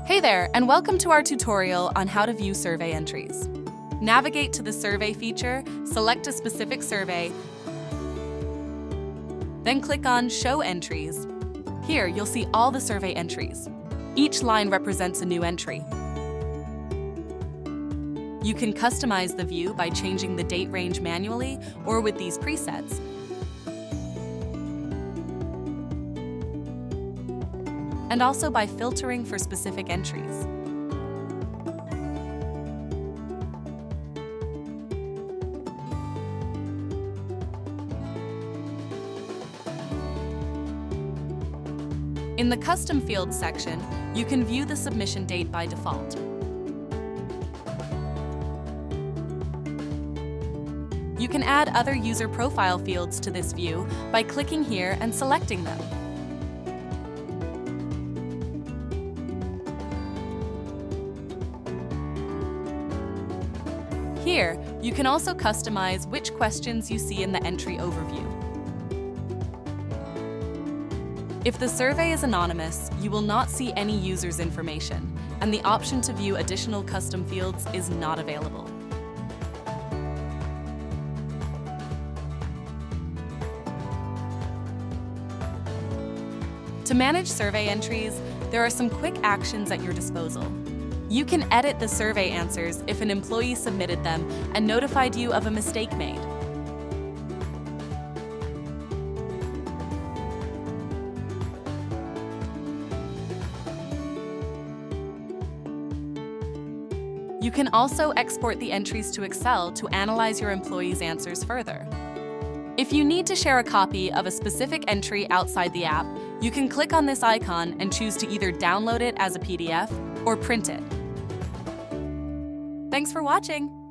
Hey there, and welcome to our tutorial on how to view survey entries. Navigate to the Survey feature, select a specific survey, then click on Show Entries. Here, you'll see all the survey entries. Each line represents a new entry. You can customize the view by changing the date range manually or with these presets. And also by filtering for specific entries. In the Custom Fields section, you can view the submission date by default. You can add other user profile fields to this view by clicking here and selecting them. Here, you can also customize which questions you see in the entry overview. If the survey is anonymous, you will not see any user's information, and the option to view additional custom fields is not available. To manage survey entries, there are some quick actions at your disposal. You can edit the survey answers if an employee submitted them and notified you of a mistake made. You can also export the entries to Excel to analyze your employees' answers further. If you need to share a copy of a specific entry outside the app, you can click on this icon and choose to either download it as a PDF or print it. Thanks for watching!